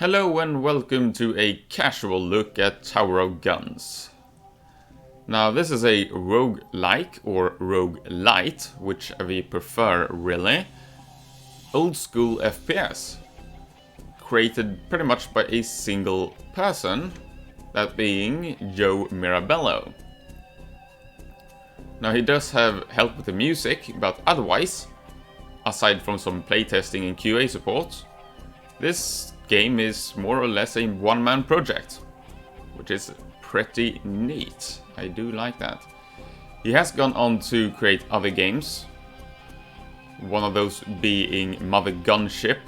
Hello and welcome to a casual look at Tower of Guns. Now this is a roguelike or roguelite, whichever you prefer really, old school FPS, created pretty much by a single person, that being Joe Mirabello. Now he does have help with the music, but otherwise, aside from some playtesting and QA support, this game is more or less a one-man project, which is pretty neat. I do like that. He has gone on to create other games, one of those being Mother Gunship,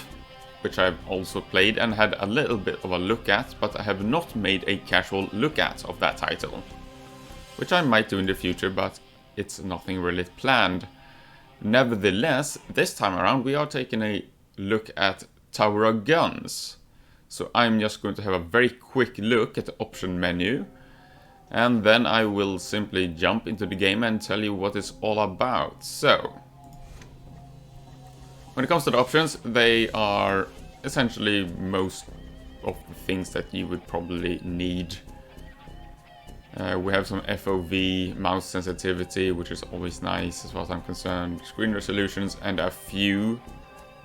which I've also played and had a little bit of a look at, but I have not made a casual look at of that title, which I might do in the future, but it's nothing really planned. Nevertheless, this time around we are taking a look at Tower of Guns. So I'm just going to have a very quick look at the option menu, and then I will simply jump into the game and tell you what it's all about. So, when it comes to the options, they are essentially most of the things that you would probably need. We have some FOV, mouse sensitivity, which is always nice as far as I'm concerned, screen resolutions, and a few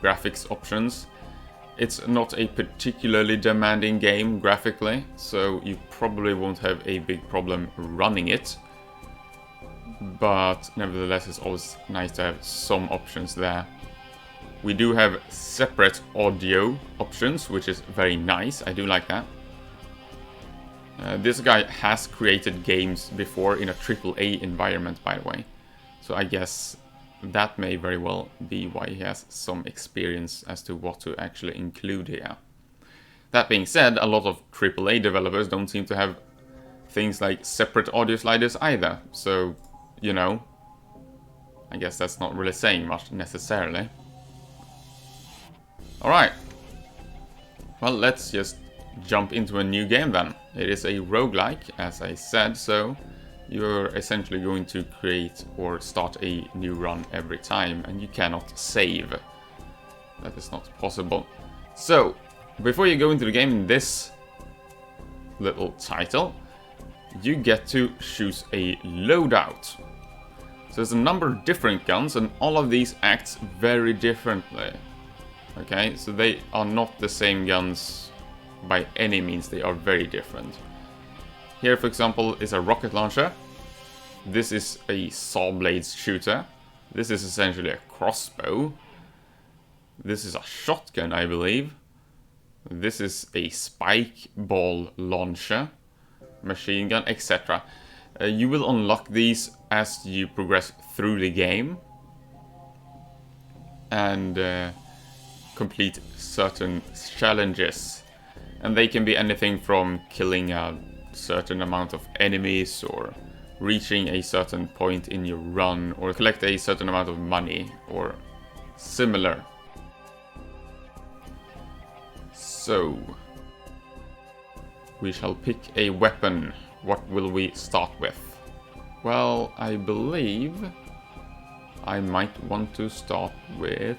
graphics options. It's not a particularly demanding game graphically, so you probably won't have a big problem running it. But nevertheless, it's always nice to have some options there. We do have separate audio options, which is very nice. I do like that. This guy has created games before in a AAA environment, by the way. So I guess that may very well be why he has some experience as to what to actually include here. That being said, a lot of AAA developers don't seem to have things like separate audio sliders either. So, you know, I guess that's not really saying much necessarily. Alright. Well, let's just jump into a new game then. It is a roguelike, as I said, so you're essentially going to create or start a new run every time, and you cannot save. That is not possible. So, before you go into the game in this little title, you get to choose a loadout. So there's a number of different guns, and all of these act very differently. Okay, so they are not the same guns by any means, they are very different. Here, for example, is a rocket launcher. This is a saw blades shooter. This is essentially a crossbow. This is a shotgun, I believe. This is a spike ball launcher, machine gun, etc. You will unlock these as you progress through the game and complete certain challenges. And they can be anything from killing a certain amount of enemies, or reaching a certain point in your run, or collect a certain amount of money, or similar. So, we shall pick a weapon. What will we start with? Well, I believe I might want to start with...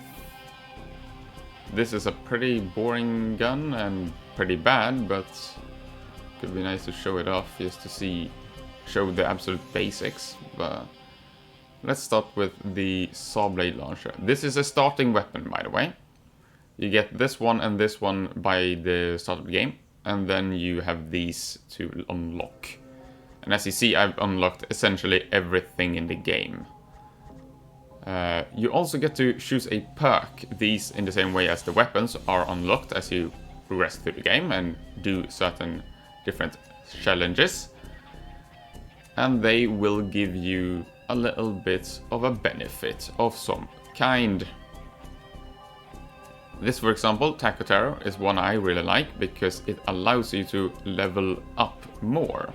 This is a pretty boring gun and pretty bad, but could be nice to show it off just to show the absolute basics. But let's start with the saw blade launcher. This is a starting weapon, by the way. You get this one and this one by the start of the game, and then you have these to unlock. And as you see, I've unlocked essentially everything in the game. You also get to choose a perk. These, in the same way as the weapons, are unlocked as you progress through the game and do certain different challenges. And they will give you a little bit of a benefit of some kind. This, for example, Taco Terror, is one I really like because it allows you to level up more.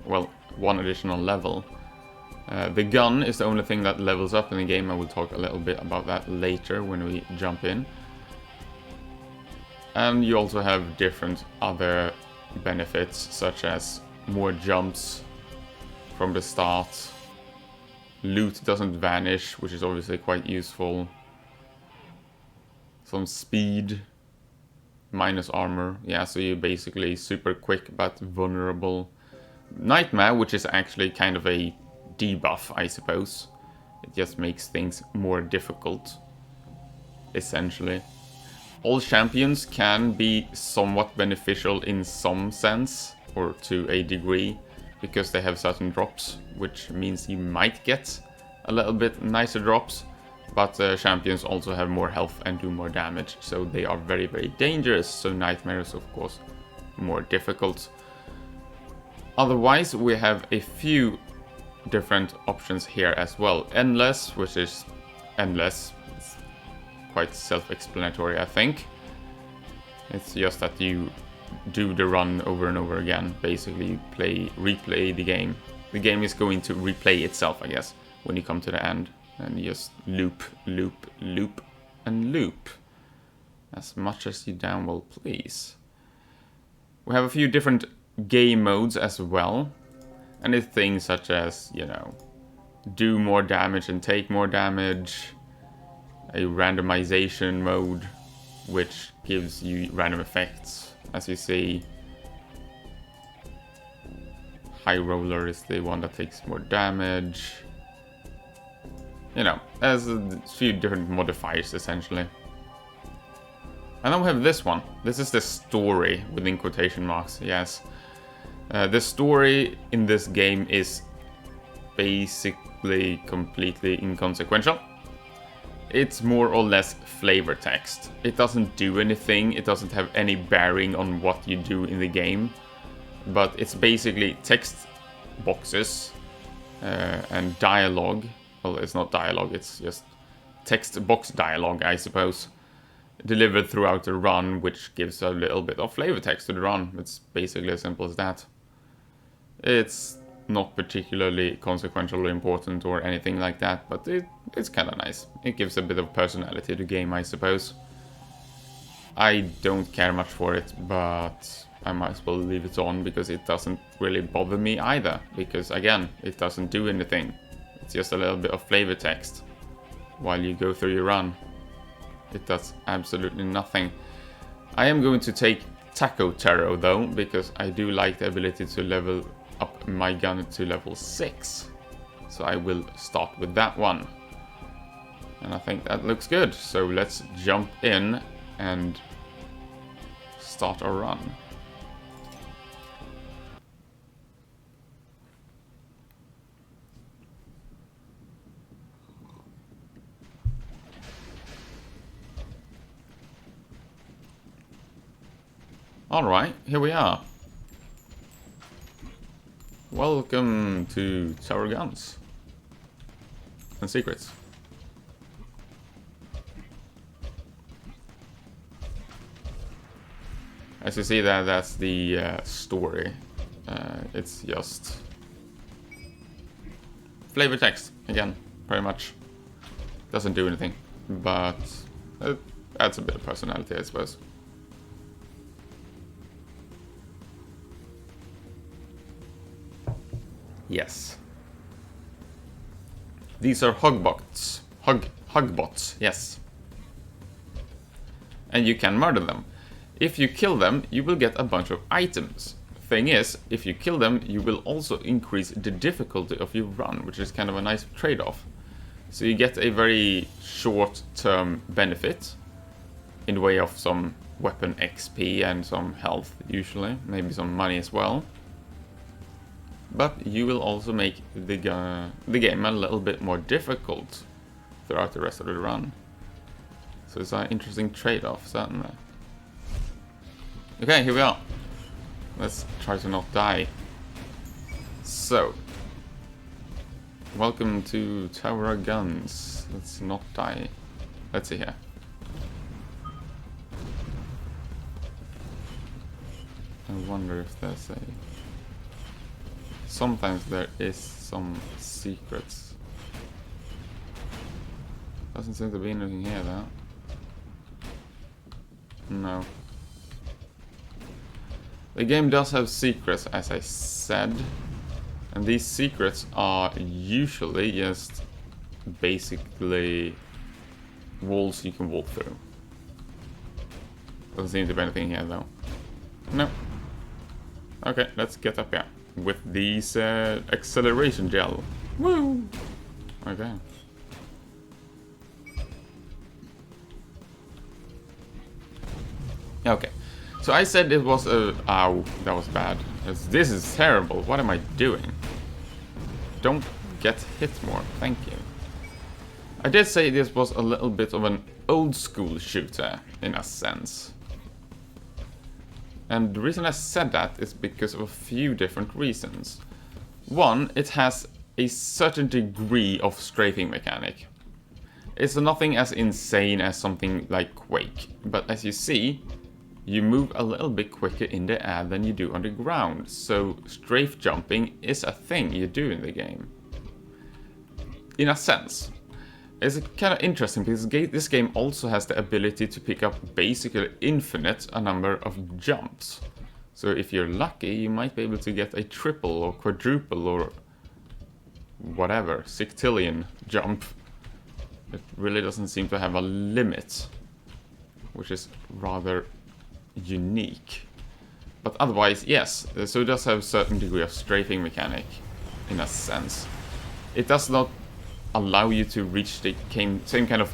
Well, one additional level. The gun is the only thing that levels up in the game. I will talk a little bit about that later when we jump in. And you also have different other benefits, such as more jumps from the start. Loot doesn't vanish, which is obviously quite useful. Some speed. minus armor. Yeah, so you're basically super quick but vulnerable. Nightmare, which is actually kind of a debuff, I suppose. It just makes things more difficult, essentially. All champions can be somewhat beneficial in some sense, or to a degree, because they have certain drops, which means you might get a little bit nicer drops, but champions also have more health and do more damage, so they are very, very dangerous, so Nightmare is of course more difficult. Otherwise, we have a few different options here as well. Endless, which is endless. It's quite self-explanatory, I think. It's just that you do the run over and over again. Basically, you replay the game. The game is going to replay itself, I guess, when you come to the end. And you just loop, loop, loop, and loop. As much as you damn well please. We have a few different game modes as well. And it's things such as, you know, do more damage and take more damage. A randomization mode, which gives you random effects. As you see, High Roller is the one that takes more damage. You know, there's a few different modifiers essentially. And then we have this one. This is the story within quotation marks, yes. The story in this game is basically completely inconsequential. It's more or less flavor text. It doesn't do anything, it doesn't have any bearing on what you do in the game. But it's basically text boxes and dialogue. Well, it's not dialogue, it's just text box dialogue, I suppose. Delivered throughout the run, which gives a little bit of flavor text to the run. It's basically as simple as that. It's not particularly consequential or important or anything like that, but it's kind of nice. It gives a bit of personality to the game, I suppose. I don't care much for it, but I might as well leave it on because it doesn't really bother me either. Because again, it doesn't do anything. It's just a little bit of flavor text while you go through your run. It does absolutely nothing. I am going to take Taco Taro though, because I do like the ability to level up my gun to level 6. So I will start with that one. And I think that looks good. So let's jump in and start our run. Alright, here we are. Welcome to Tower Guns and Secrets. As you see there, that's the story. It's just flavor text, again, very much. Doesn't do anything, but it adds a bit of personality, I suppose. Yes. These are hugbots. Hugbots, yes. And you can murder them. If you kill them, you will get a bunch of items. Thing is, if you kill them, you will also increase the difficulty of your run, which is kind of a nice trade-off. So you get a very short-term benefit in the way of some weapon XP and some health, usually. Maybe some money as well. But you will also make the game a little bit more difficult throughout the rest of the run. So it's an interesting trade-off, certainly. Okay, here we are. Let's try to not die. So, welcome to Tower Guns. Let's not die. Let's see here. I wonder if there's a... Sometimes there is some secrets. Doesn't seem to be anything here though. No. The game does have secrets, as I said. And these secrets are usually just basically walls you can walk through. Doesn't seem to be anything here though. No. Okay, let's get up here. With these acceleration gel. Woo! Okay. Okay. So I said it was a... Ow, that was bad. This is terrible. What am I doing? Don't get hit more. Thank you. I did say this was a little bit of an old school shooter, in a sense. And the reason I said that is because of a few different reasons. One, it has a certain degree of strafing mechanic. It's nothing as insane as something like Quake, but as you see, you move a little bit quicker in the air than you do on the ground, so strafe jumping is a thing you do in the game. In a sense. It's kind of interesting because this game also has the ability to pick up basically infinite a number of jumps. So if you're lucky, you might be able to get a triple or quadruple or whatever, sextillion jump. It really doesn't seem to have a limit, which is rather unique. But otherwise, yes, so it does have a certain degree of strafing mechanic, in a sense. It does not allow you to reach the same kind of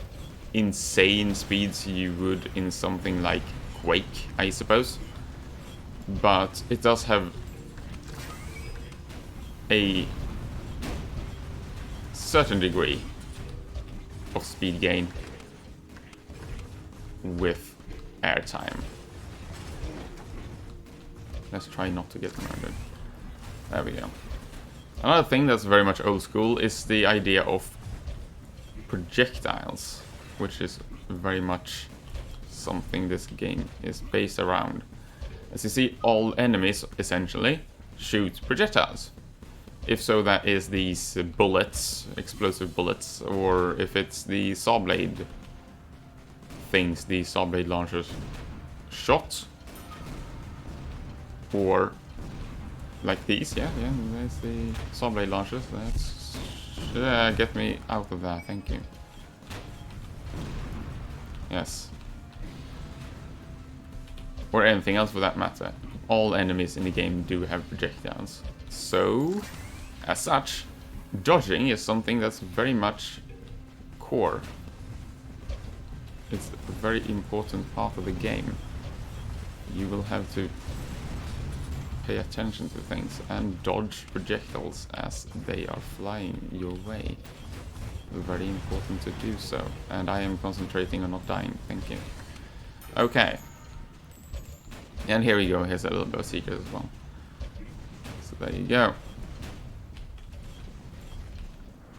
insane speeds you would in something like Quake, I suppose. But it does have a certain degree of speed gain with airtime. Let's try not to get murdered. There we go. Another thing that's very much old school is the idea of projectiles, which is very much something this game is based around. As you see, all enemies essentially shoot projectiles. If so, that is these bullets, explosive bullets, or if it's the saw blade things, the saw blade launchers shot, or like these, yeah, there's the saw blade launchers. That's get me out of there, thank you. Yes. Or anything else for that matter. All enemies in the game do have projectiles. So, as such, dodging is something that's very much core. It's a very important part of the game. You will have to pay attention to things and dodge projectiles as they are flying your way. Very important to do so. And I am concentrating on not dying, thank you. Okay. And here we go, here's a little bit of secret as well. So there you go.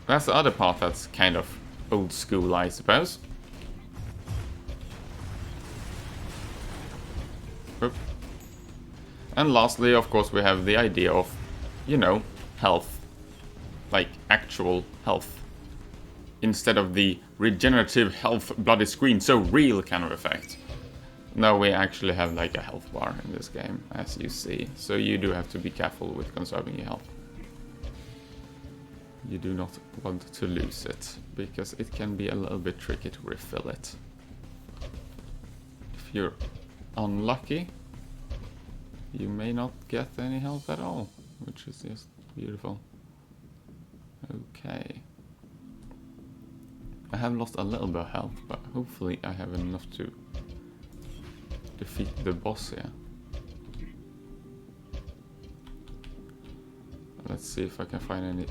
That's the other part that's kind of old school, I suppose. Oop. And lastly, of course, we have the idea of, you know, health. Like, actual health. Instead of the regenerative health bloody screen, so real kind of effect. No, we actually have like a health bar in this game, as you see. So you do have to be careful with conserving your health. You do not want to lose it, because it can be a little bit tricky to refill it. If you're unlucky, you may not get any health at all, which is just beautiful. Okay. I have lost a little bit of health, but hopefully I have enough to defeat the boss here. Let's see if I can find any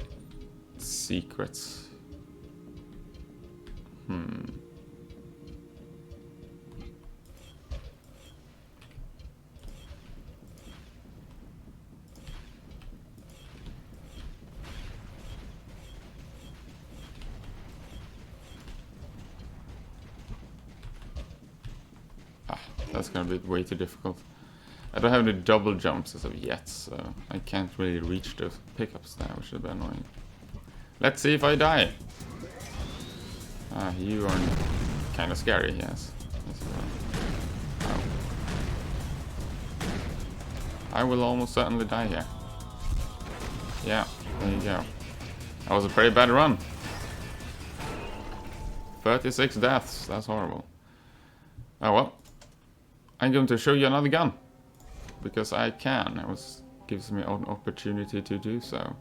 secrets. That's gonna be way too difficult. I don't have any double jumps as of yet, so I can't really reach those pickups there, which is a bit annoying. Let's see if I die. Ah, you are kind of scary, yes. Oh. I will almost certainly die here. Yeah, there you go. That was a pretty bad run. 36 deaths, that's horrible. Oh well. I'm going to show you another gun. Because I can. It gives me an opportunity to do so.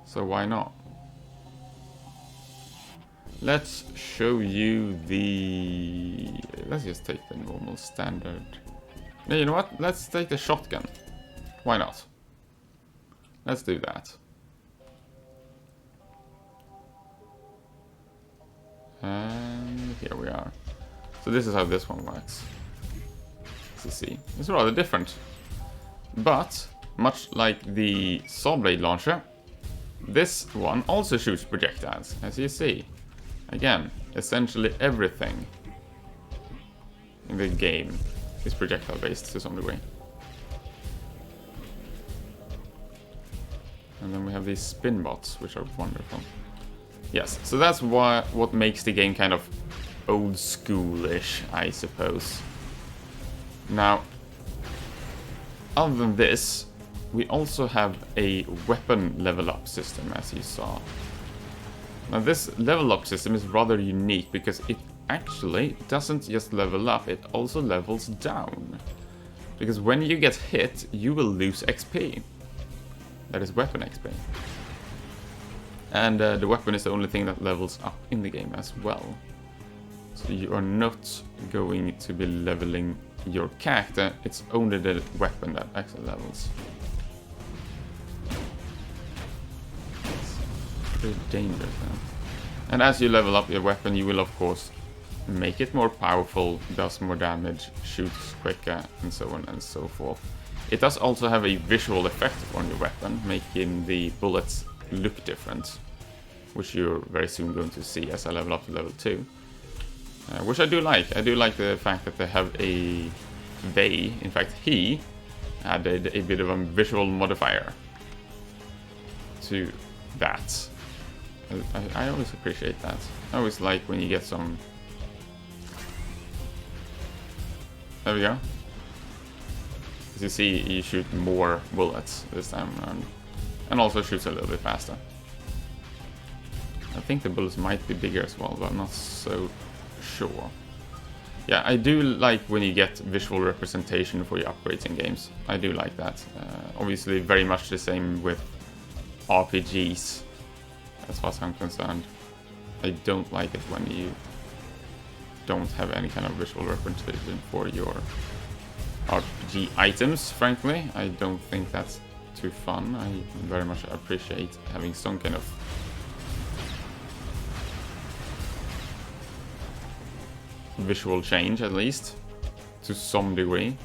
So why not? Let's show you the... Let's just take the normal standard. No, you know what? Let's take the shotgun. Why not? Let's do that. And here we are. So this is how this one works. As you see, it's rather different. But, much like the saw blade launcher, this one also shoots projectiles, as you see. Again, essentially everything in the game is projectile based to some degree. And then we have these spin bots, which are wonderful. Yes, so that's what makes the game kind of old schoolish, I suppose. Now, other than this, we also have a weapon level up system, as you saw. Now this level up system is rather unique because it actually doesn't just level up, it also levels down. Because when you get hit, you will lose XP. That is weapon XP. And the weapon is the only thing that levels up in the game as well. So you are not going to be leveling your character, it's only the weapon that actually levels. It's pretty dangerous now. And as you level up your weapon, you will of course make it more powerful, does more damage, shoots quicker, and so on and so forth. It does also have a visual effect on your weapon, making the bullets look different, which you're very soon going to see as I level up to level 2. Which I do like. I do like the fact that they have he added a bit of a visual modifier to that. I always appreciate that. I always like when you get some... There we go. As you see, you shoot more bullets this time around. And also shoots a little bit faster. I think the bullets might be bigger as well, but I'm not so sure. Yeah, I do like when you get visual representation for your upgrades in games. I do like that. Obviously very much the same with RPGs, as far as I'm concerned. I don't like it when you don't have any kind of visual representation for your RPG items, frankly. I don't think that's too fun. I very much appreciate having some kind of visual change, at least to some degree.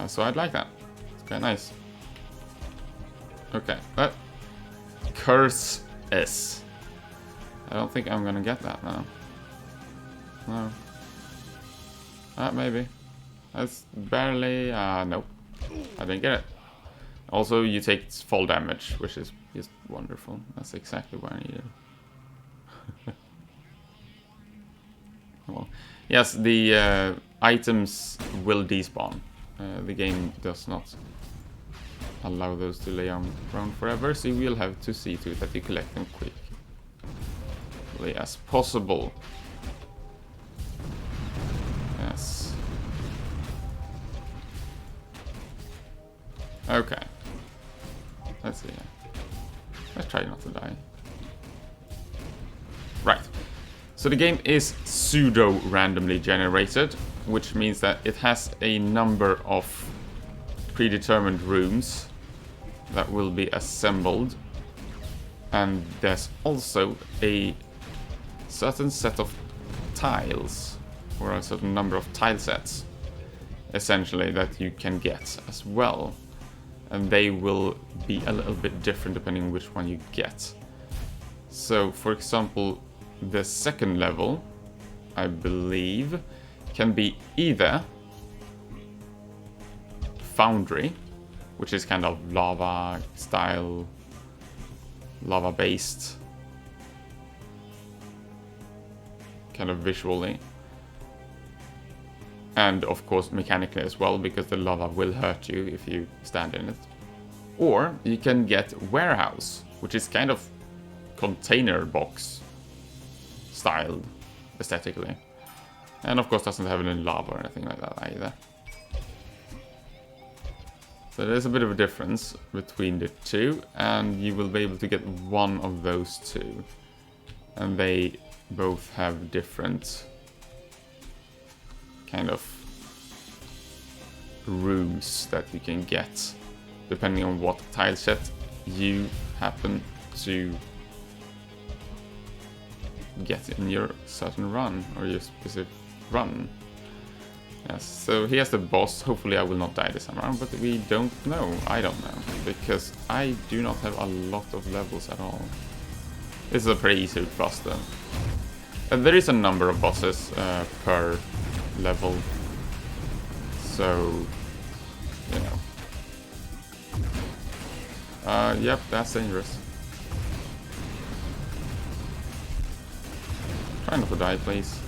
So I'd like that. It's quite nice. Okay, that curse S. I don't think I'm gonna get that now. No. Maybe. That's barely. Nope. I didn't get it. Also, you take fall damage, which is just wonderful. That's exactly what I needed. Well, yes, the items will despawn. The game does not allow those to lay around forever, so you will have to see to it that you collect them quickly as possible. Yes. Okay. Let's see. Let's try not to die. Right. So the game is pseudo-randomly generated, which means that it has a number of predetermined rooms that will be assembled. And there's also a certain set of tiles, or a certain number of tile sets, essentially, that you can get as well. And they will be a little bit different depending on which one you get. So, for example, the second level, I believe, can be either Foundry, which is kind of lava style, lava based, kind of visually, and of course mechanically as well, because the lava will hurt you if you stand in it. Or you can get Warehouse, which is kind of container box styled aesthetically. And of course doesn't have any lava or anything like that either. So there's a bit of a difference between the two, and you will be able to get one of those two. And they both have different kind of rooms that you can get, depending on what tile set you happen to get in your certain run, or your specific run. Yes, so here's the boss. Hopefully I will not die this time around, but we don't know. I don't know, because I do not have a lot of levels at all. This is a pretty easy boss though. And there is a number of bosses per level, so, you know. Yep, that's dangerous. Try not to die, please.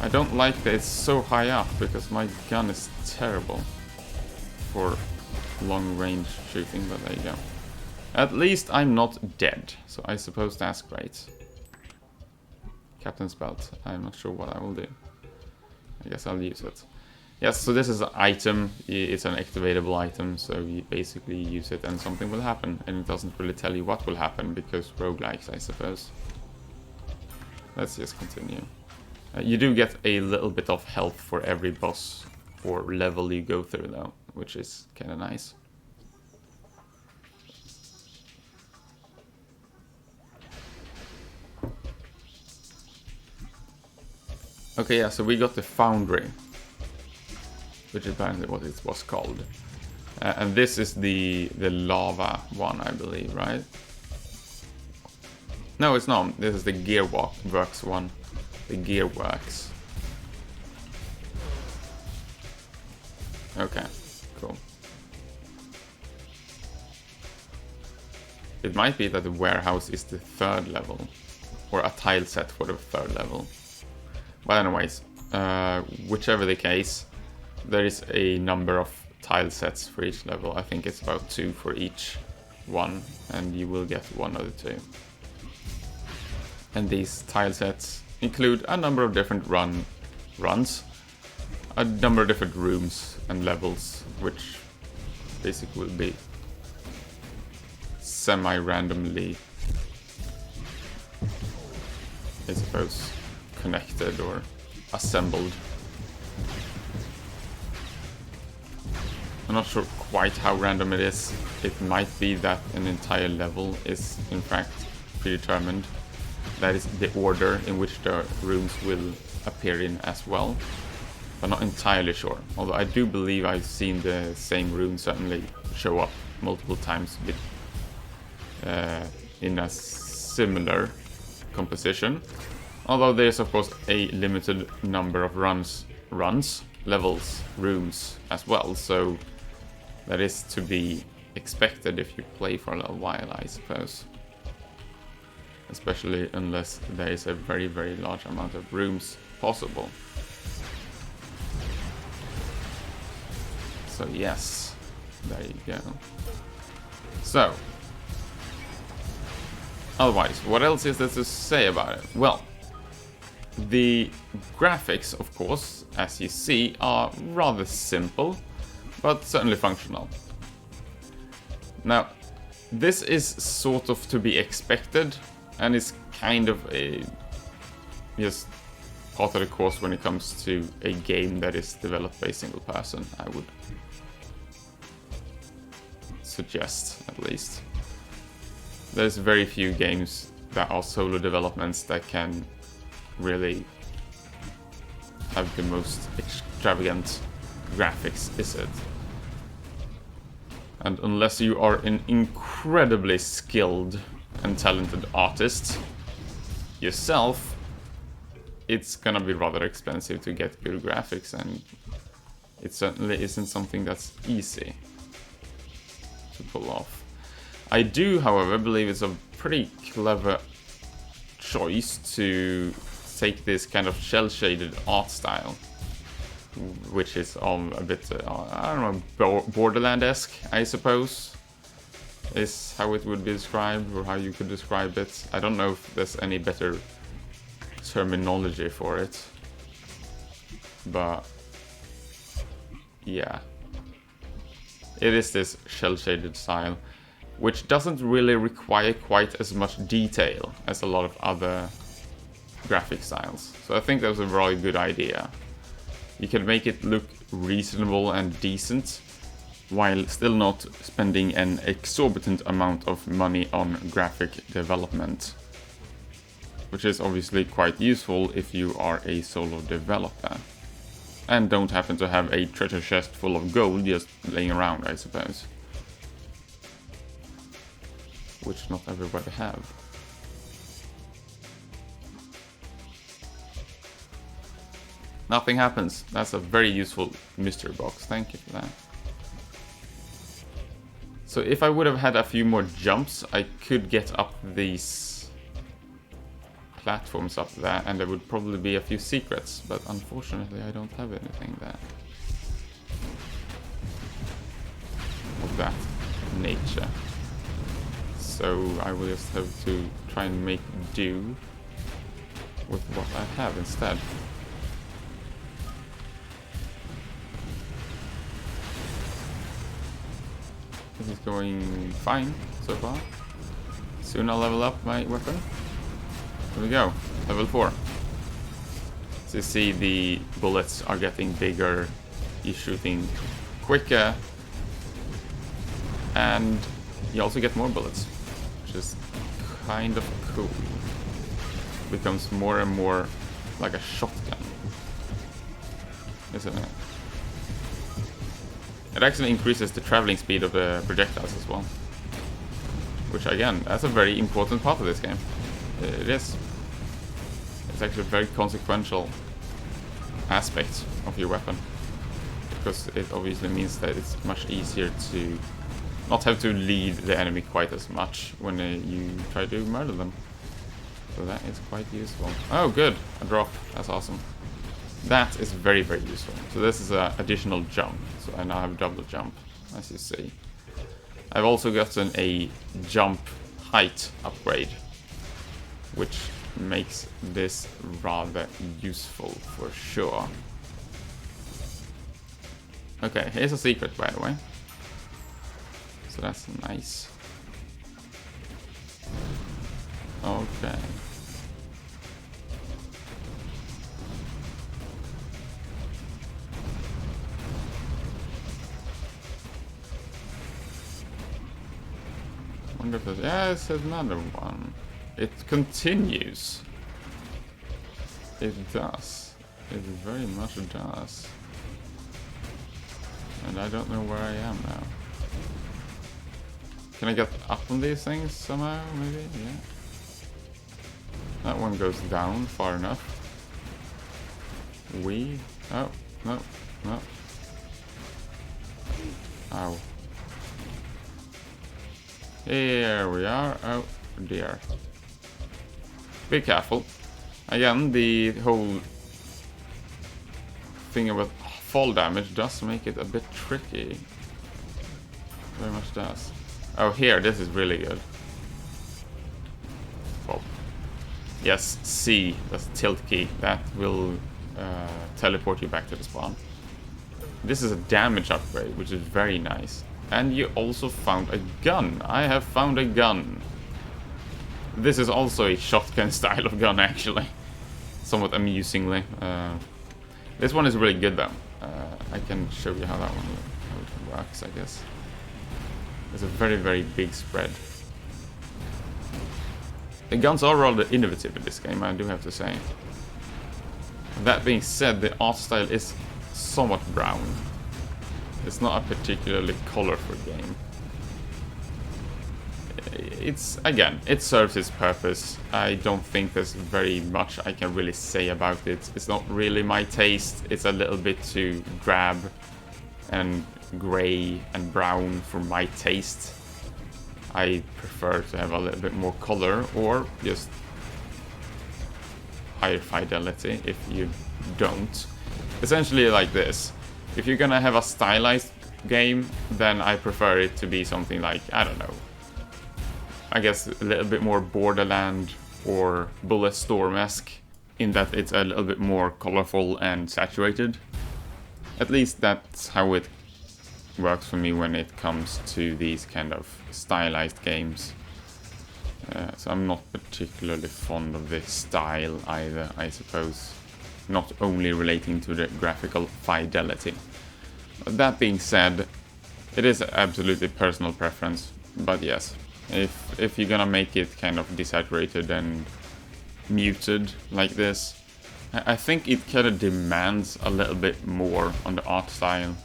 I don't like that it's so high up, because my gun is terrible for long range shooting, but there you go. At least I'm not dead, so I suppose that's great. Captain's belt. I'm not sure what I will do. I guess I'll use it. Yes, so this is an item. It's an activatable item, so you basically use it and something will happen. And it doesn't really tell you what will happen, because roguelikes, I suppose. Let's just continue. You do get a little bit of health for every boss or level you go through though, which is kind of nice. Okay, yeah, so we got the foundry, which is apparently what it was called. And this is the lava one, I believe, right? No, it's not. This is the gearworks one. The gearworks. Okay, cool. It might be that the warehouse is the third level, or a tile set for the third level. But anyways, whichever the case, there is a number of tile sets for each level. I think it's about 2 for each one, and you will get one of the 2. And these tile sets include a number of different runs, a number of different rooms and levels, which basically will be semi-randomly, I suppose, connected or assembled. I'm not sure quite how random it is. It might be that an entire level is in fact predetermined. That is the order in which the rooms will appear in as well. But not entirely sure. Although I do believe I've seen the same room certainly show up multiple times with, in a similar composition. Although there's of course a limited number of runs, levels, rooms as well. So that is to be expected if you play for a little while, I suppose. Especially unless there is a very, very large amount of rooms possible. So yes, there you go. So, otherwise, what else is there to say about it? Well, the graphics, of course, as you see, are rather simple, but certainly functional. Now, this is sort of to be expected, and it's kind of a just part of the course when it comes to a game that is developed by a single person, I would suggest, at least. There's very few games that are solo developments that can really have the most extravagant graphics, is it? And unless you are an incredibly skilled and talented artist yourself, it's gonna be rather expensive to get good graphics, and it certainly isn't something that's easy to pull off. I do, however, believe it's a pretty clever choice to take this kind of shell-shaded art style, which is a bit, I don't know, Borderland-esque, I suppose, is how it would be described, or how you could describe it. I don't know if there's any better terminology for it. But yeah, it is this shell-shaded style, which doesn't really require quite as much detail as a lot of other graphic styles. So I think that was a really good idea. You can make it look reasonable and decent, while still not spending an exorbitant amount of money on graphic development. Which is obviously quite useful if you are a solo developer. And don't happen to have a treasure chest full of gold just laying around, I suppose. Which not everybody have. Nothing happens. That's a very useful mystery box. Thank you for that. So if I would have had a few more jumps, I could get up these platforms up there, and there would probably be a few secrets, but unfortunately I don't have anything there of that nature. So I will just have to try and make do with what I have instead. This is going fine so far. Soon I'll level up my weapon. Here we go, level 4. So you see the bullets are getting bigger, you're shooting quicker, and you also get more bullets, which is kind of cool. Becomes more and more like a shotgun, isn't it? It actually increases the traveling speed of the projectiles as well. Which again, that's a very important part of this game. It is. It's actually a very consequential aspect of your weapon. Because it obviously means that it's much easier to not have to lead the enemy quite as much when you try to murder them. So that is quite useful. Oh good, a drop, that's awesome. That is very, very useful. So this is an additional jump. So I now have double jump, as you see. I've also gotten a jump height upgrade, which makes this rather useful for sure. Okay, here's a secret, by the way. So that's nice. Okay. Wonder if there's... Yeah, it says another one. It continues. It does. It very much does. And I don't know where I am now. Can I get up on these things somehow, maybe? Yeah. That one goes down far enough. Oh, no, no. Ow. Here we are. Oh dear. Be careful. Again, the whole thing about fall damage does make it a bit tricky. Very much does. Oh, here, this is really good. Well, yes, C, that's the tilt key. That will teleport you back to the spawn. This is a damage upgrade, which is very nice. And you also found a gun. I have found a gun. This is also a shotgun style of gun, actually. Somewhat amusingly. This one is really good, though. I can show you how that one works, I guess. There's a very, very big spread. The guns are rather innovative in this game, I do have to say. That being said, the art style is somewhat brown. It's not a particularly colorful game. It's, again, it serves its purpose. I don't think there's very much I can really say about it. It's not really my taste. It's a little bit too drab and grey and brown for my taste. I prefer to have a little bit more color, or just higher fidelity if you don't. Essentially like this. If you're gonna have a stylized game, then I prefer it to be something like, I don't know, I guess a little bit more Borderland or Bulletstorm-esque, in that it's a little bit more colorful and saturated. At least that's how it works for me when it comes to these kind of stylized games. So I'm not particularly fond of this style either, I suppose. Not only relating to the graphical fidelity. That being said, it is absolutely personal preference, but yes, if you're gonna make it kind of desaturated and muted like this, I think it kind of demands a little bit more on the art style,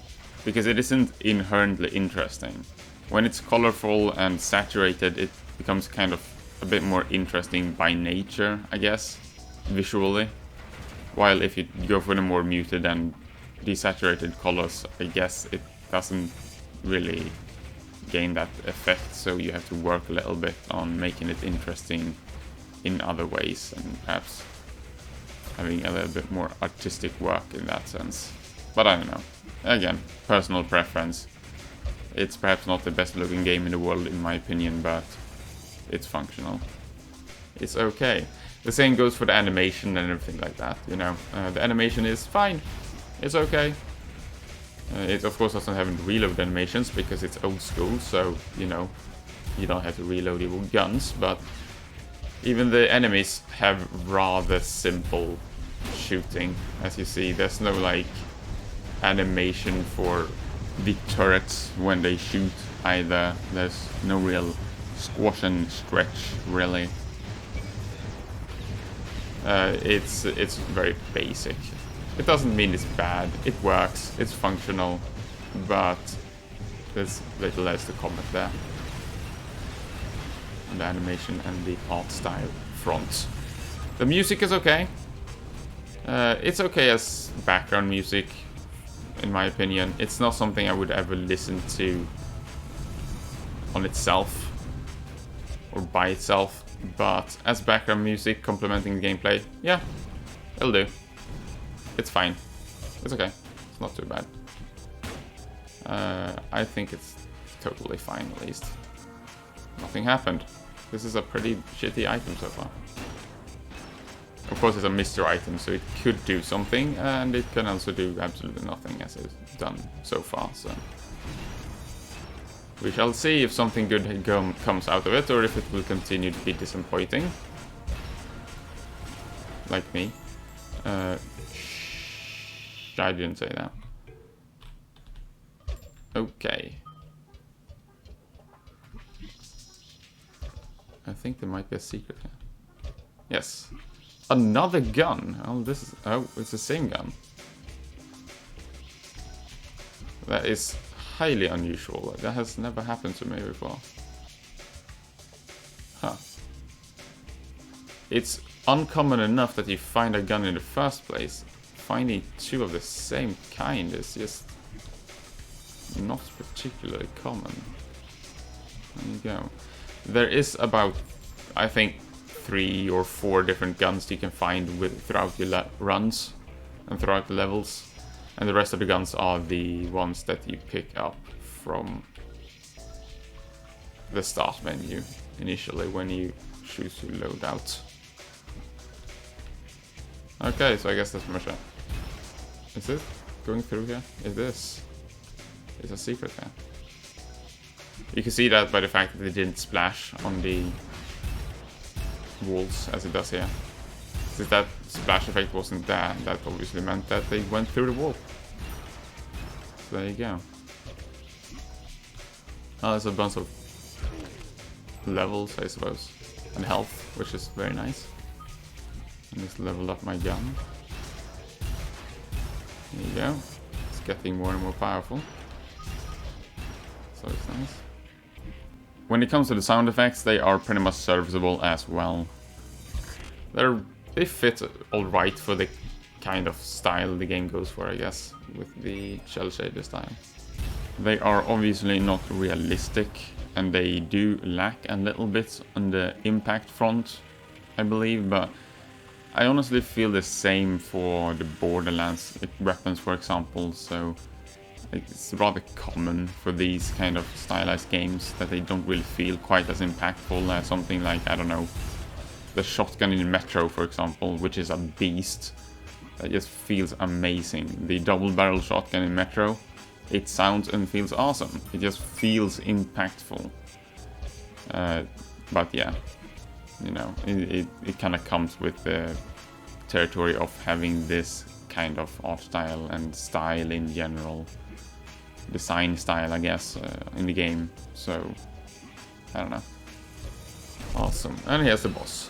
because it isn't inherently interesting. When it's colorful and saturated, it becomes kind of a bit more interesting by nature, I guess, visually. While if you go for the more muted and desaturated colors, I guess it doesn't really gain that effect, so you have to work a little bit on making it interesting in other ways, and perhaps having a little bit more artistic work in that sense. But I don't know. Again, personal preference. It's perhaps not the best looking game in the world in my opinion, but it's functional. It's okay. The same goes for the animation and everything like that, you know. The animation is fine. It's okay. It of course doesn't have reload animations because it's old school, so, you know, you don't have to reload your guns, but even the enemies have rather simple shooting. As you see, there's no, like, animation for the turrets when they shoot either. There's no real squash and stretch, really. It's very basic. It doesn't mean it's bad. It works. It's functional, but there's little else to comment there. And the animation and the art style front. The music is okay. It's okay as background music, in my opinion. It's not something I would ever listen to on itself or by itself. But as background music complementing the gameplay, yeah, it'll do. It's fine. It's okay. It's not too bad. I think it's totally fine, at least. Nothing happened. This is a pretty shitty item so far. Of course, it's a mystery item, so it could do something, and it can also do absolutely nothing, as it's done so far, so... We shall see if something good comes out of it, or if it will continue to be disappointing. Like me. I didn't say that. Okay. I think there might be a secret here. Yes. Another gun! Oh, this is... Oh, it's the same gun. That is highly unusual. That has never happened to me before. Huh. It's uncommon enough that you find a gun in the first place. Finding two of the same kind is just not particularly common. There you go. There is about, I think, 3 or 4 different guns you can find throughout your runs and throughout the levels. And the rest of the guns are the ones that you pick up from the start menu initially when you choose to load out. Okay, so I guess that's pretty much it. Is it going through here? It is. It's a secret here. You can see that by the fact that it didn't splash on the walls as it does here. Since that splash effect wasn't there, that obviously meant that they went through the wall. So there you go. Oh, there's a bunch of levels, I suppose. And health, which is very nice. And just leveled up my gun. There you go. It's getting more and more powerful. So it's nice. When it comes to the sound effects, they are pretty much serviceable as well. They fit alright for the kind of style the game goes for, I guess, with the shell shader style. They are obviously not realistic, and they do lack a little bit on the impact front, I believe, but I honestly feel the same for the Borderlands weapons, for example, so it's rather common for these kind of stylized games that they don't really feel quite as impactful as something like, I don't know, the shotgun in Metro, for example, which is a beast. That just feels amazing. The double barrel shotgun in Metro, it sounds and feels awesome. It just feels impactful. But yeah, you know, it kind of comes with the territory of having this kind of art style and style in general. Design style, I guess, in the game. So, I don't know. Awesome. And here's the boss.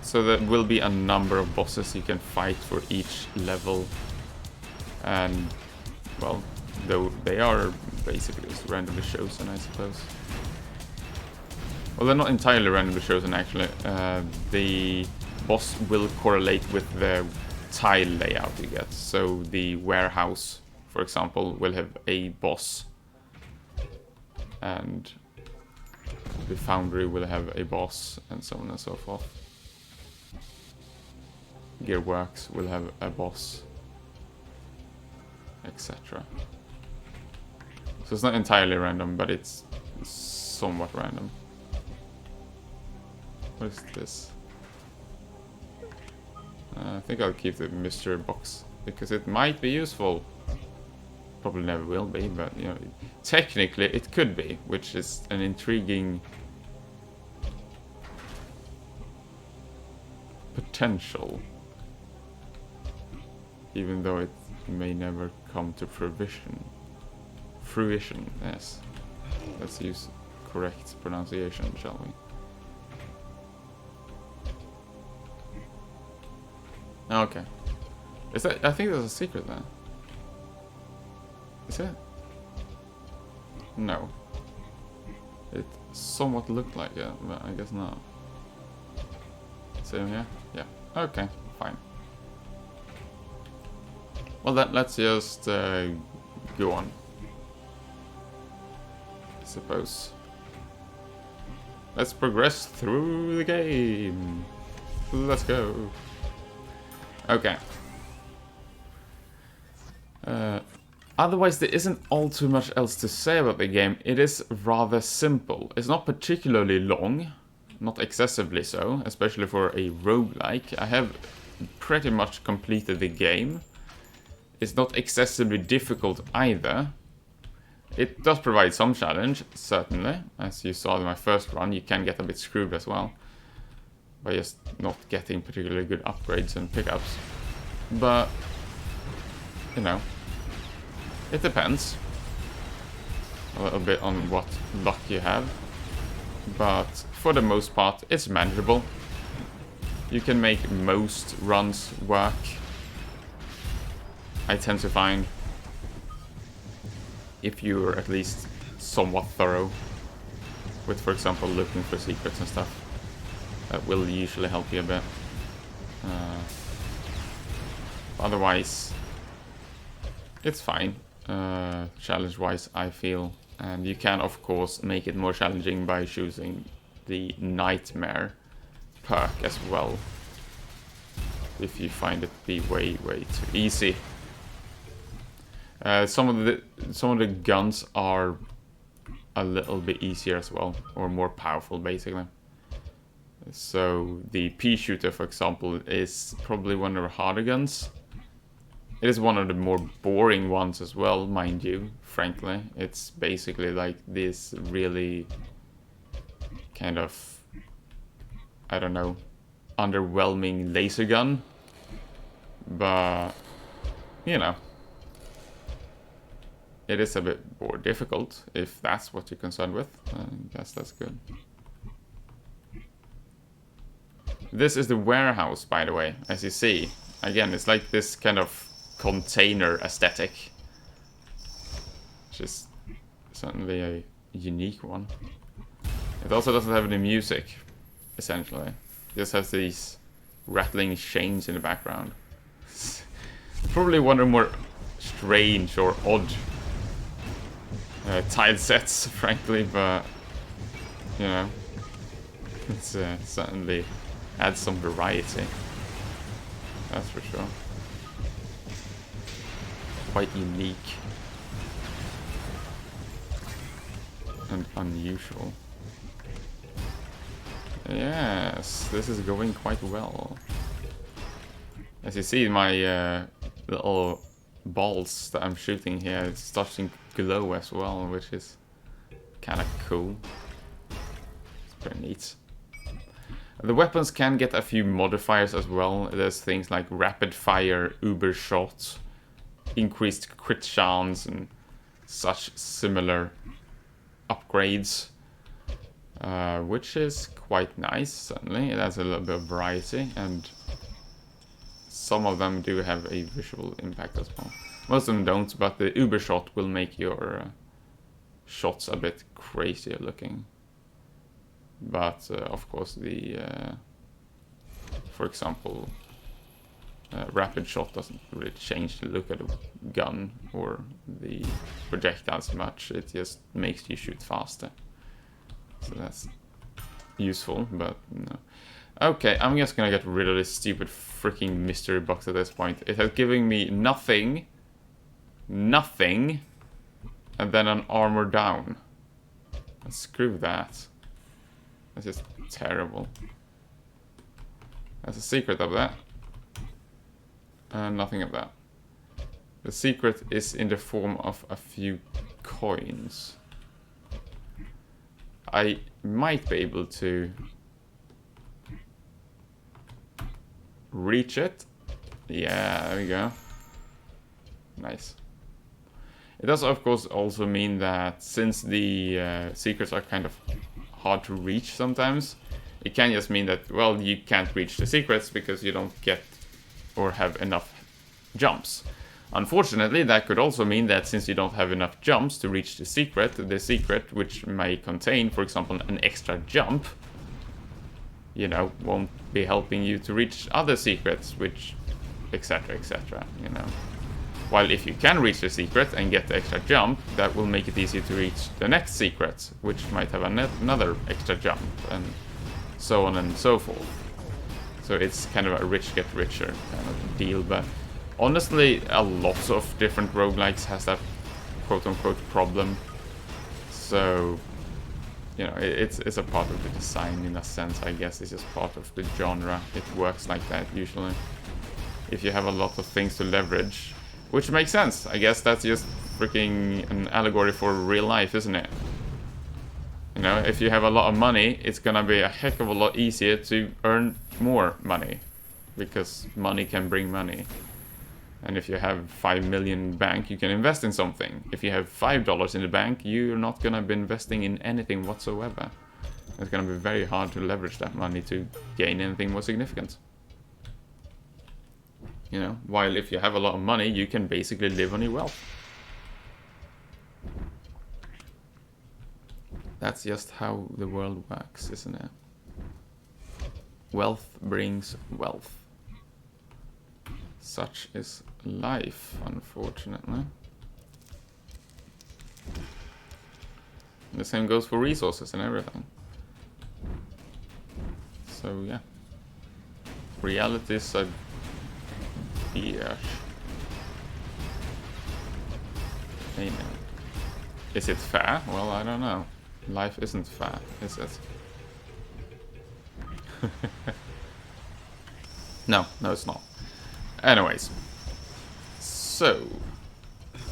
So there will be a number of bosses you can fight for each level. And, well, though they are basically just randomly chosen, I suppose. Well, they're not entirely randomly chosen, actually. The boss will correlate with the tile layout you get. So the warehouse, for example, will have a boss. And the foundry will have a boss, and so on and so forth. Gearworks will have a boss, etc. So it's not entirely random, but it's somewhat random. What is this? I think I'll keep the mystery box, because it might be useful. Probably never will be, but you know, technically it could be, which is an intriguing potential. Even though it may never come to fruition. Fruition, yes. Let's use correct pronunciation, shall we? Okay. Is that? I think there's a secret there. Is it? No. It somewhat looked like it, but I guess not. Same here? Yeah. Okay, fine. Well then, let's just go on. I suppose. Let's progress through the game. Let's go. Okay. Otherwise, there isn't all too much else to say about the game. It is rather simple. It's not particularly long, not excessively so, especially for a roguelike. I have pretty much completed the game. It's not excessively difficult either. It does provide some challenge, certainly. As you saw in my first run, you can get a bit screwed as well by just not getting particularly good upgrades and pickups. But, you know, it depends a little bit on what luck you have. But for the most part, it's manageable. You can make most runs work, I tend to find, if you're at least somewhat thorough with, for example, looking for secrets and stuff. That will usually help you a bit. Otherwise, it's fine, challenge-wise, I feel. And you can, of course, make it more challenging by choosing the Nightmare perk as well, if you find it be way too easy. Some of the guns are a little bit easier as well, or more powerful, basically. So the pea shooter, for example, is probably one of the harder guns. It is one of the more boring ones as well, mind you, frankly. It's basically like this really kind of, I don't know, underwhelming laser gun. But, you know, it is a bit more difficult, if that's what you're concerned with. I guess that's good. This is the warehouse, by the way, as you see. Again, it's like this kind of container aesthetic, which is certainly a unique one. It also doesn't have any music, essentially. It just has these rattling chains in the background. Probably one of the more strange or odd tile sets, frankly, but you know, it's certainly adds some variety. That's for sure. Quite unique and unusual. Yes, this is going quite well. As you see, my little balls that I'm shooting here is starting to glow as well, which is kind of cool. It's pretty neat. The weapons can get a few modifiers as well. There's things like rapid fire, uber shot, increased crit chance, and such similar upgrades. Which is quite nice, certainly. It has a little bit of variety, and some of them do have a visual impact as well. Most of them don't, but the uber shot will make your shots a bit crazier looking. But of course the, for example, rapid shot doesn't really change the look of the gun or the projectiles much. It just makes you shoot faster. So that's useful, but no. Okay, I'm just gonna get rid of this stupid freaking mystery box at this point. It has given me nothing, and then an armor down. And screw that. That's just terrible. There's a secret of that. Nothing of that. The secret is in the form of a few coins. I might be able to reach it. Yeah, there we go. Nice. It does, of course, also mean that since the secrets are kind of hard to reach sometimes, it can just mean that, well, you can't reach the secrets because you don't get or have enough jumps. Unfortunately, that could also mean that since you don't have enough jumps to reach the secret, which may contain, for example, an extra jump, you know, won't be helping you to reach other secrets, which, etc., etc., you know. While if you can reach the secret and get the extra jump, that will make it easier to reach the next secret, which might have another extra jump, and so on and so forth. So it's kind of a rich get richer kind of deal, but honestly, a lot of different roguelikes has that quote-unquote problem. So, you know, it's a part of the design in a sense, I guess. It's just part of the genre. It works like that usually. If you have a lot of things to leverage, which makes sense. I guess that's just freaking an allegory for real life, isn't it? You know, if you have a lot of money, it's gonna be a heck of a lot easier to earn more money. Because money can bring money. And if you have 5 million in the bank, you can invest in something. If you have $5 in the bank, you're not gonna be investing in anything whatsoever. It's gonna be very hard to leverage that money to gain anything more significant. You know, while if you have a lot of money, you can basically live on your wealth. That's just how the world works, isn't it? Wealth brings wealth. Such is life, unfortunately. And the same goes for resources and everything. So yeah. Reality is a bitch. Amen. Is it fair? Well, I don't know. Life isn't fair, is it? No, it's not. Anyways, so let's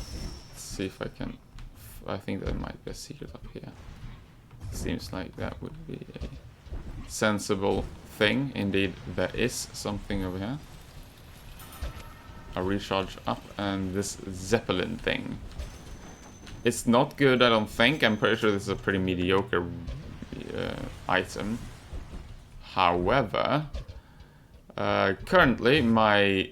see if I can. I think there might be a secret up here. Seems like that would be a sensible thing. Indeed, there is something over here. A recharge up, and this Zeppelin thing. It's not good, I don't think. I'm pretty sure this is a pretty mediocre item. However, currently my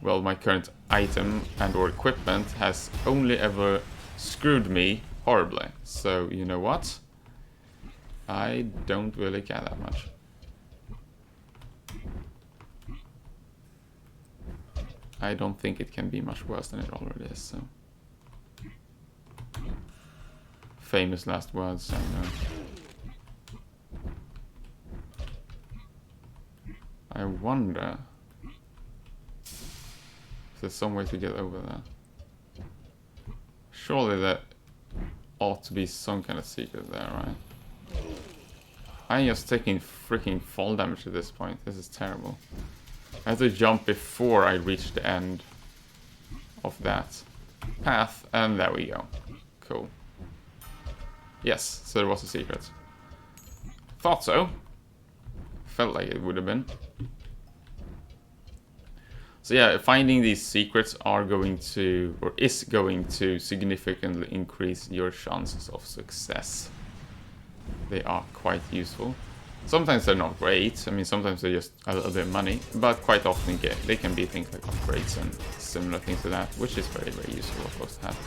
current item and or equipment has only ever screwed me horribly. So you know what? I don't really care that much. I don't think it can be much worse than it already is, so. Famous last words, I know. I wonder if there's some way to get over there. Surely there ought to be some kind of secret there, right? I'm just taking freaking fall damage at this point. This is terrible. I have to jump before I reach the end of that path, and there we go. Cool. Yes, so there was a secret. Thought so. Felt like it would have been. So yeah, finding these secrets are going to, or is going to, significantly increase your chances of success. They are quite useful. Sometimes they're not great. I mean, sometimes they're just a little bit of money, but quite often they can be things like upgrades and similar things to that, which is very, very useful, of course, to have.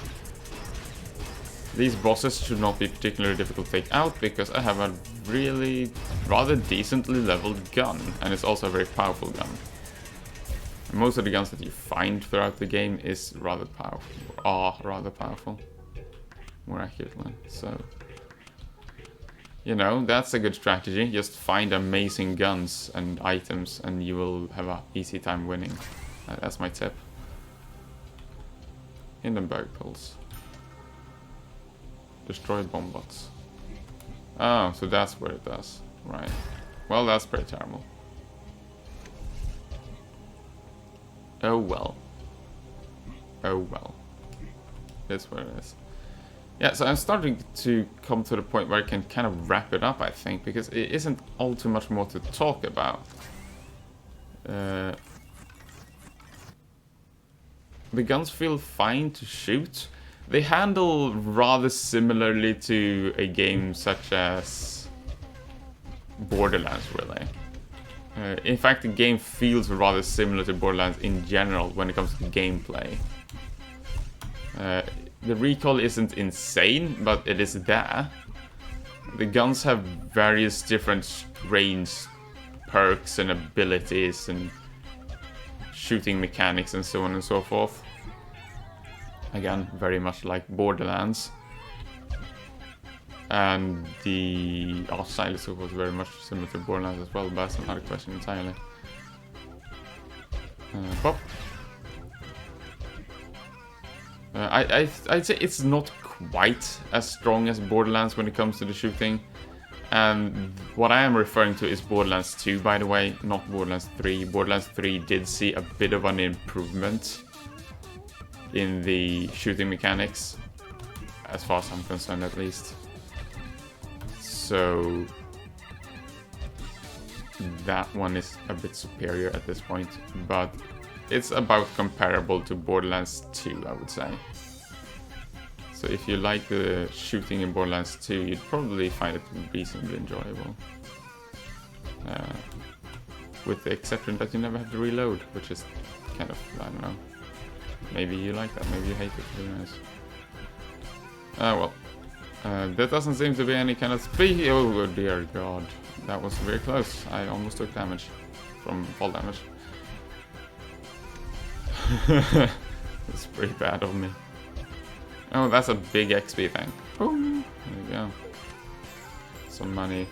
These bosses should not be particularly difficult to take out, because I have a really rather decently leveled gun, and it's also a very powerful gun. And most of the guns that you find throughout the game is rather powerful, or are rather powerful, more accurately, so... You know, that's a good strategy. Just find amazing guns and items and you will have an easy time winning. That's my tip. Hindenburg pulse. Destroy bomb bots. Oh, so that's what it does. Right. Well, that's pretty terrible. Oh well. Oh well. That's what it is. Yeah, so I'm starting to come to the point where I can kind of wrap it up, I think, because it isn't all too much more to talk about. The guns feel fine to shoot. They handle rather similarly to a game such as Borderlands, really. In fact, the game feels rather similar to Borderlands in general when it comes to gameplay. The recoil isn't insane, but it is there. The guns have various different range perks and abilities and shooting mechanics and so on and so forth. Again, very much like Borderlands. And the art style is of course very much similar to Borderlands as well, but that's another question entirely. Pop. I'd say it's not quite as strong as Borderlands when it comes to the shooting. And what I am referring to is Borderlands 2, by the way, not Borderlands 3. Borderlands 3 did see a bit of an improvement in the shooting mechanics, as far as I'm concerned at least. So that one is a bit superior at this point, but it's about comparable to Borderlands 2, I would say. So if you like the shooting in Borderlands 2, you'd probably find it reasonably enjoyable. With the exception that you never have to reload, which is kind of, I don't know. Maybe you like that, maybe you hate it, who knows. Well. There doesn't seem to be any kind of speed. Oh dear god. That was very close. I almost took damage from fall damage. That's pretty bad of me. Oh, that's a big XP thing. Boom. There you go. Some money.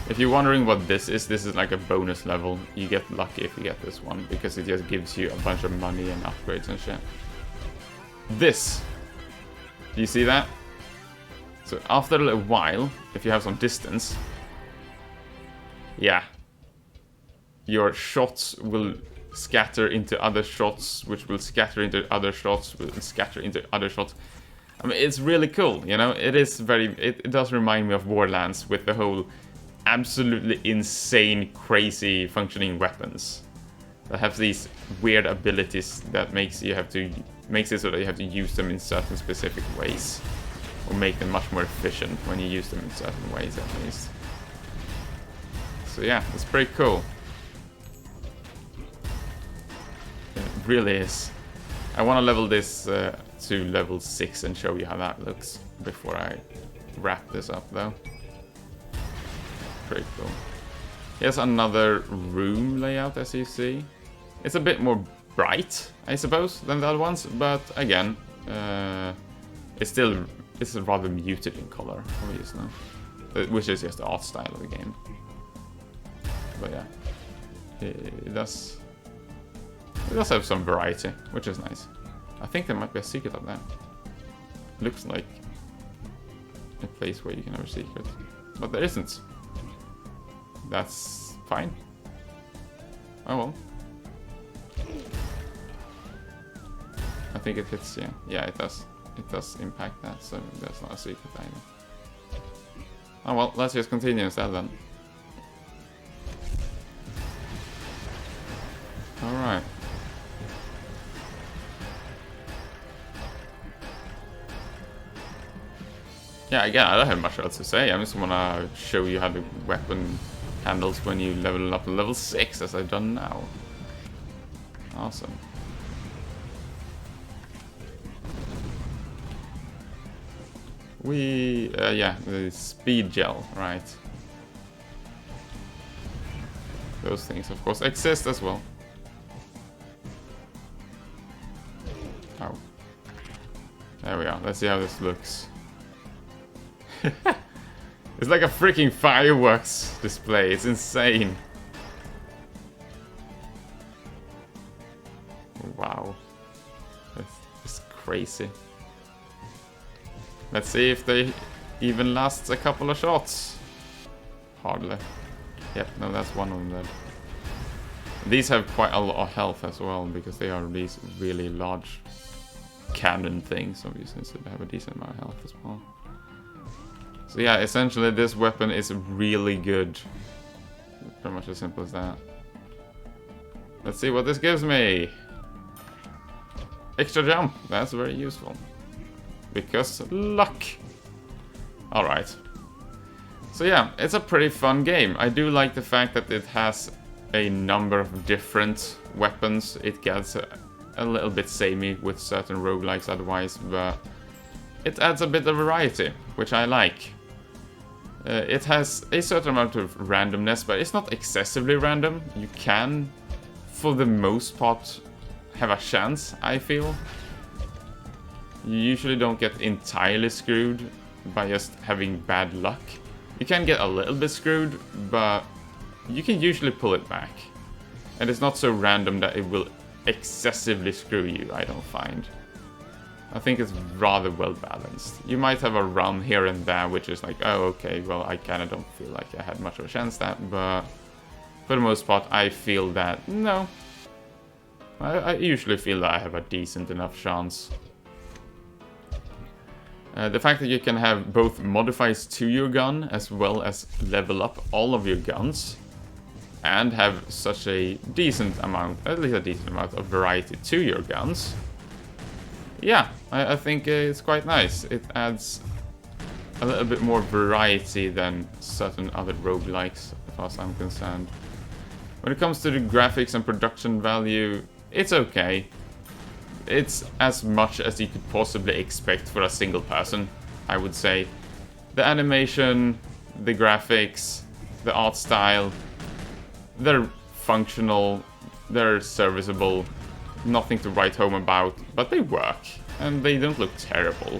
If you're wondering what this is like a bonus level. You get lucky if you get this one, because it just gives you a bunch of money and upgrades and shit. This. Do you see that? So after a little while, if you have some distance, yeah, your shots will scatter into other shots, which will scatter into other shots, will scatter into other shots. I mean, it's really cool, you know? It is very, it does remind me of Borderlands with the whole absolutely insane, crazy functioning weapons that have these weird abilities that makes it so that you have to use them in certain specific ways. Or make them much more efficient when you use them in certain ways, at least. So yeah, it's pretty cool. It really is. I want to level this to level 6 and show you how that looks before I wrap this up, though. Pretty cool. Here's another room layout, as you see. It's a bit more bright, I suppose, than the other ones, but again, it's rather muted in color, obviously, which is just the art style of the game. But yeah, it does have some variety, which is nice. I think there might be a secret up there. Looks like a place where you can have a secret, but there isn't. that's fine. Oh well. I think it hits, yeah. Yeah, it does. It does impact that, so that's not a secret either. Oh well, let's just continue instead then. Alright. Yeah, again, I don't have much else to say. I just wanna show you how the weapon handles when you level up to level 6, as I've done now. Awesome. Yeah, the speed gel, right. Those things, of course, exist as well. Oh. There we are. Let's see how this looks. It's like a freaking fireworks display. It's insane. Wow. It's crazy. Let's see if they even last a couple of shots. Hardly. Yep, no, that's one of them dead. These have quite a lot of health as well, because they are these really large cannon things, obviously, so they have a decent amount of health as well. So yeah, essentially this weapon is really good. Pretty much as simple as that. Let's see what this gives me. Extra jump, that's very useful. Because luck. Alright. So yeah, it's a pretty fun game. I do like the fact that it has a number of different weapons. It gets a little bit samey with certain roguelikes otherwise, but it adds a bit of variety, which I like. It has a certain amount of randomness, but it's not excessively random. You can, for the most part, have a chance, I feel. You usually don't get entirely screwed by just having bad luck. You can get a little bit screwed, but you can usually pull it back. And it's not so random that it will excessively screw you, I don't find. I think it's rather well balanced. You might have a run here and there, which is like, oh, okay, well, I kind of don't feel like I had much of a chance at, but for the most part, I feel that, no. I usually feel that I have a decent enough chance. The fact that you can have both modifiers to your gun, as well as level up all of your guns, and have such a decent amount, at least a decent amount of variety to your guns. Yeah, I think it's quite nice. It adds a little bit more variety than certain other roguelikes, as far as I'm concerned. When it comes to the graphics and production value, it's okay. It's as much as you could possibly expect for a single person, I would say. The animation, the graphics, the art style, they're functional, they're serviceable, nothing to write home about, but they work, and they don't look terrible.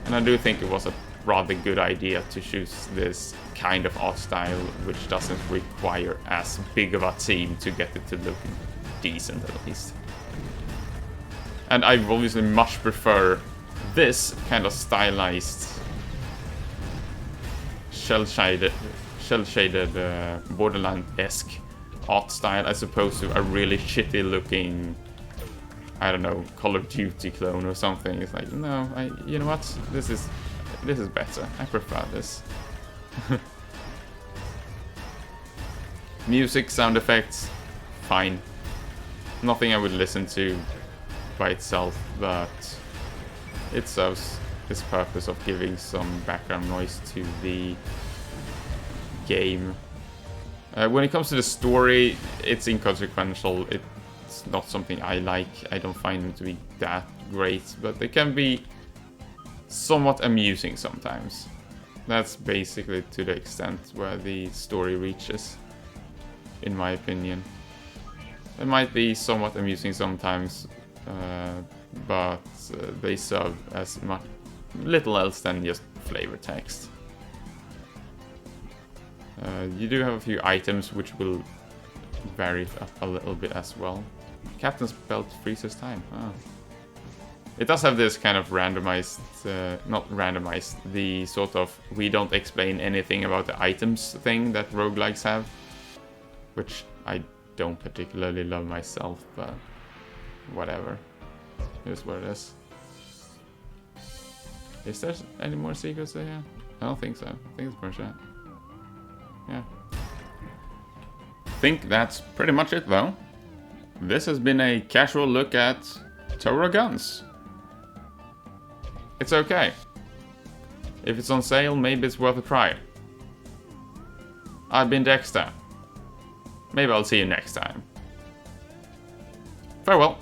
And I do think it was a rather good idea to choose this kind of art style, which doesn't require as big of a team to get it to look decent, at least. And I obviously much prefer this kind of stylized, shell-shaded Borderlands-esque art style as opposed to a really shitty-looking, I don't know, Call of Duty clone or something. It's like, no, you know what? This is better. I prefer this. Music, sound effects, fine. Nothing I would listen to by itself, but it serves its purpose of giving some background noise to the game. When it comes to the story, it's inconsequential. It's not something I like. I don't find them to be that great, but they can be somewhat amusing sometimes. That's basically to the extent where the story reaches, in my opinion. It might be somewhat amusing sometimes, but they serve as much little else than just flavor text. You do have a few items which will vary up a little bit as well. Captain's belt freezes time. Oh. It does have this kind of randomized, not randomized, the sort of we don't explain anything about the items thing that roguelikes have, which I don't particularly love myself, but whatever. Here's what it is. Is there any more secrets there? I don't think so. I think it's pretty much it. Yeah. I think that's pretty much it though. This has been a casual look at Tora guns. It's okay. If it's on sale, maybe it's worth a try. I've been Dexter. Maybe I'll see you next time. Farewell.